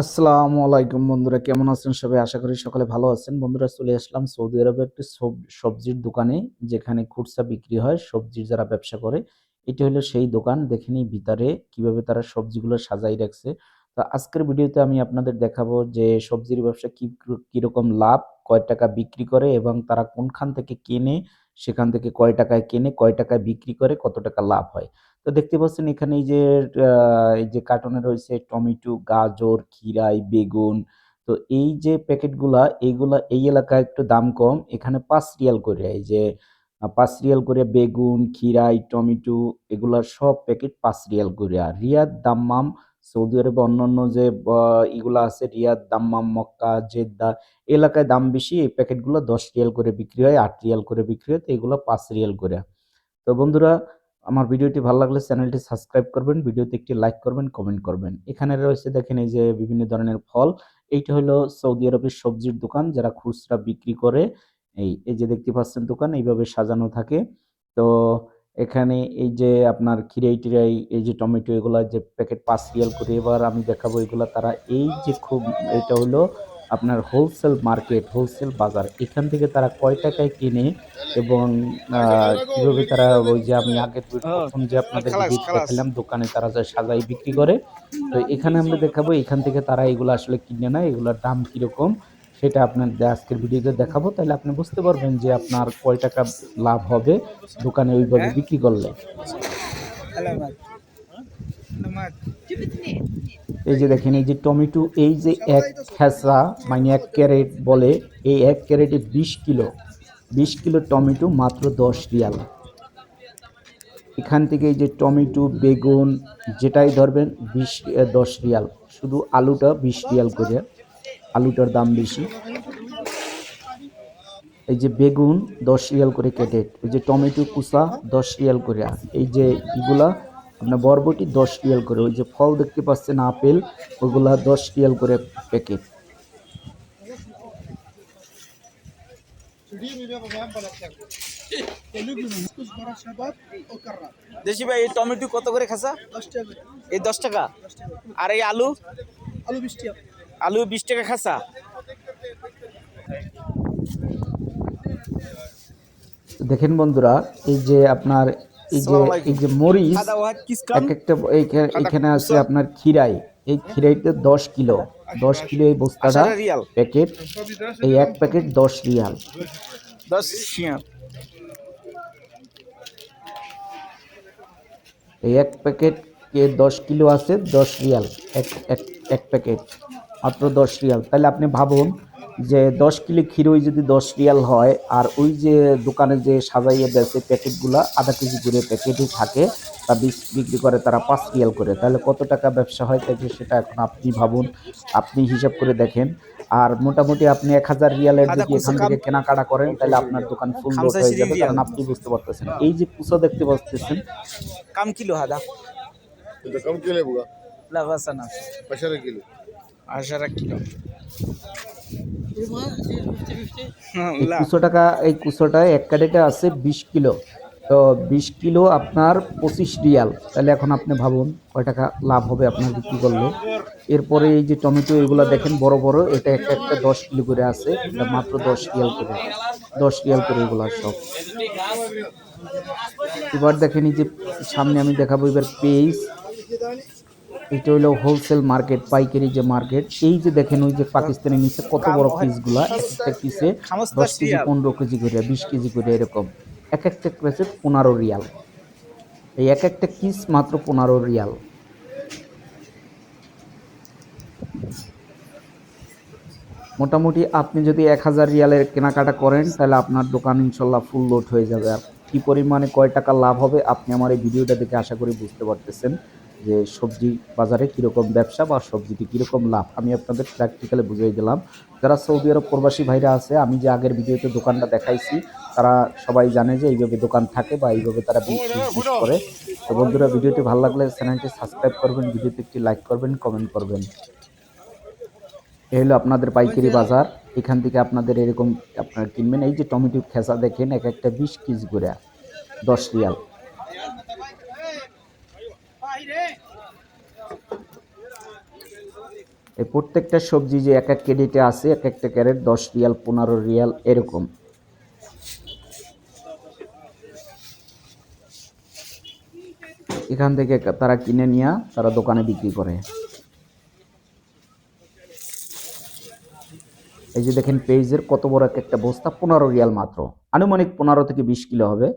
আসসালামু আলাইকুম বন্ধুরা, কেমন আছেন সবাই? আশা করি সকলে ভালো আছেন। বন্ধুরা, চলে আসলাম সৌদি আরবে একটি সবজির দোকানে, যেখানে খুচরা বিক্রি হয় সবজির যারা ব্যবসা করে। এটি হলো সেই দোকান। দেখে নিই ভিতরে কিভাবে তারা সবজিগুলো সাজাই রাখছে। তো আজকের ভিডিওতে আমি আপনাদের দেখাবো যে সবজির ব্যবসা কিরকম লাভ, কয় টাকা বিক্রি করে এবং তারা কোনখান থেকে কেনে, সেখান থেকে কয় টাকায় কেনে, কয় টাকায় বিক্রি করে, কত টাকা লাভ হয়। তো দেখতে পাচ্ছেন এখানে এই যে কার্টুনে রয়েছে টমেটো, গাজর, খিরাই, বেগুন। তো এই যে প্যাকেটগুলা, এইগুলা এই এলাকায় একটু দাম কম। এখানে ৫ রিয়াল করে, এই যে ৫ রিয়াল করে বেগুন, খিরাই, টমেটো, এগুলার সব প্যাকেট ৫ রিয়াল করে। আর রিয়াদ, দাম্মাম, সৌদি আরবে অন্যান্য যে ইগুলা আছে, রিয়াদ, দাম্মাম, মক্কা, জেদ্দা এলাকায় দাম বেশি। এই প্যাকেটগুলো ১০ রিয়াল করে বিক্রি হয়, ৮ রিয়াল করে বিক্রি হয়। তো এগুলো ৫ রিয়াল করে। তো বন্ধুরা, আমার ভিডিওটি ভালো লাগলে চ্যানেলটি সাবস্ক্রাইব করবেন, ভিডিওতে একটি লাইক করবেন, কমেন্ট করবেন। এখানে রয়েছে দেখেন এই যে বিভিন্ন ধরনের ফল। এইটা হলো সৌদি আরবের সবজির দোকান, যারা খুচরা বিক্রি করে। এই যে দেখতে পাচ্ছেন দোকান এইভাবে সাজানো থাকে। তো এখানে এই যে আপনার খিরাই টিরাই, এই যে টমেটো, এগুলা যে প্যাকেট ৫ রিয়াল করে। এবার আমি দেখাবো এগুলা তারা এই যে খুব, এটা হলো আপনার হোলসেল মার্কেট, হোলসেল বাজার। এখান থেকে তারা কয় টাকায় কিনে এবং কিভাবে তারা, ওই যে আমি আগের اه ১ম যে আপনাদের خلاص ভিডিওতে خلاص. দেখাইলাম দোকানে তারা যা সাজায় বিক্রি করে। তো এখানে আমরা দেখাবো এখান থেকে তারা এগুলো আসলে কিনে নেয়, এগুলোর দাম কিরকম সেটা আপনাদের আজকের ভিডিওতে দেখাবো। তাহলে আপনি বুঝতে পারবেন যে আপনার কয় টাকা লাভ হবে দোকানে ওইভাবে ها বিক্রি করলে। علامات علامات. এই যে দেখেন এই যে টমেটো, এই যে এক খেসা মানে ১ ক্যারেট বলে, এই ১ ক্যারেটে ২০ কিলো, ২০ কিলো টমেটো মাত্র ১০ রিয়াল। এখান থেকে এই যে টমেটো, বেগুন যেটাই ধরবেন ১০ রিয়াল। শুধু আলুটা ২০ রিয়াল করে, আলুটার দাম বেশি। এই যে বেগুন ১০ রিয়াল করে কেটে, ওই যে টমেটো কুচা ১০ রিয়াল করে। এই যে ইগুলা আপনার বরবটি ১০ রিয়াল করে। ওই যে ফল দেখতে পাচ্ছেন আপেল, ওইগুলা ১০ রিয়াল করে প্যাকেট। দেশি ভাই, এই টমেটো কত করে খাসা? 10 টাকা করে। এই 10 টাকা। 10 টাকা করে। আর এই আলু? আলু 20 টাকা। আলু 20 টাকা খাসা। দেখেন বন্ধুরা, এই যে আপনার এই যে আসসালামু এই আলাইকুম. যে মরিচ, هذا واحد كيس كم؟ এক একটা هذا এইখানে আছে كوسة আপনার খিরাই। এই খিরাইতে ১০ কিলো, ১০ কিলো এই বস্তাটা 10 ريال. প্যাকেট। এই এক প্যাকেট ১০ রিয়াল। 10 ريال. এই এক প্যাকেট ১০ কিলো আছে, ১০ রিয়াল। এক এক এক প্যাকেট মাত্র ১০ রিয়াল। তাহলে আপনি ভাবুন যে ১০ কিলো ক্ষীরই যদি ১০ রিয়াল হয়, আর ওই যে দোকানে যে সাজাইয়ে বেচে প্যাকেটগুলা আধা কেজি করে প্যাকেটই থাকে, তা বিক্রি করে তারা ৫ রিয়াল করে। তাহলে কত টাকা ব্যবসা হয় তাহলে সেটা এখন আপনি ভাবুন, আপনি হিসাব করে দেখেন। আর মোটামুটি আপনি ১,০০০ রিয়ালের هذا যদি كوسة এখান كم؟ থেকে কেনাকাটা করেন তাহলে আপনার দোকান ফুল লোড হয়ে 25 যাবে, ريال. কারণ আপনি বুঝতে পারতেছেন। এই যে কুচো দেখতে পাচ্ছেন, كم كيلو هذا؟ انت كم كيلو يبغى؟ لا بس انا 10 كيلو. 10 كيلو. এই لا. ২০০ টাকা, এই কুচোটায় এক ক্যারেটে আছে ২০ কিলো। তো ২০ কিলো আপনার ২৫ রিয়াল। তাহলে এখন আপনি ভাবুন কয় টাকা লাভ হবে আপনার বিক্রি করলে। এরপরে এই যে টমেটো, এগুলা দেখেন বড় বড়, এটা একটা একটা ১০ কিলো করে আছে, এটা মাত্র ১০ রিয়াল করে, ১০ রিয়াল করে এগুলা সব। এবার দেখেন এই যে সামনে আমি দেখাবো এবার পেঁয়াজ। এটা হলো হোলসেল মার্কেট, পাইকারি যে মার্কেট। এই যে দেখেন ওই যে পাকিস্তানি নিচে কত كم বড় واحد পিসগুলা, এক একটা পিসে ১০ 15 কেজি, ريال. ১৫ কেজি করে, ২০ কেজি করে এরকম। এক একটা পিসে ১৫ রিয়াল। এই এক একটা পিস মাত্র ১৫ রিয়াল। মোটামুটি আপনি যদি ১,০০০ রিয়ালের কেনাকাটা করেন তাহলে আপনার দোকান ইনশাল্লাহ ফুল লোড হয়ে যাবে। আর কি পরিমাণে কয় টাকা লাভ হবে আপনি আমার এই ভিডিওটা দেখে আশা করি বুঝতে পারতেছেন যে সবজি বাজারে কীরকম ব্যবসা বা সবজিতে কীরকম লাভ। আমি আপনাদের প্র্যাকটিক্যালি বুঝিয়ে দিলাম। যারা সৌদি আরব প্রবাসী ভাইরা আছে, আমি যে আগের ভিডিওতে দোকানটা দেখাইছি, তারা সবাই জানে যে এইভাবে দোকান থাকে বা এইভাবে তারা বিজনেস করে। তো বন্ধুরা, ভিডিওটি ভালো লাগলে চ্যানেলটি সাবস্ক্রাইব করবেন, ভিডিওতে একটি লাইক করবেন, কমেন্ট করবেন। এ হলো আপনাদের পাইকারি বাজার। এখান থেকে আপনাদের এরকম আপনারা কিনবেন। এই যে টমেটো খেসা দেখেন, এক একটা ২০ কেজি করে, ১০ রিয়াল। এই প্রত্যেকটা সবজি যে এক এক কেজিতে আছে, এক একটা ক্যারেট 10 রিয়াল, 15 রিয়াল এরকম। এখান থেকে তারা কিনে নিয়ে তারা দোকানে বিক্রি করে। এই যে দেখেন পেঁয়াজের কত বড় এক একটা বস্তা, 15 রিয়াল মাত্র, আনুমানিক 15 থেকে 20 কিলো হবে।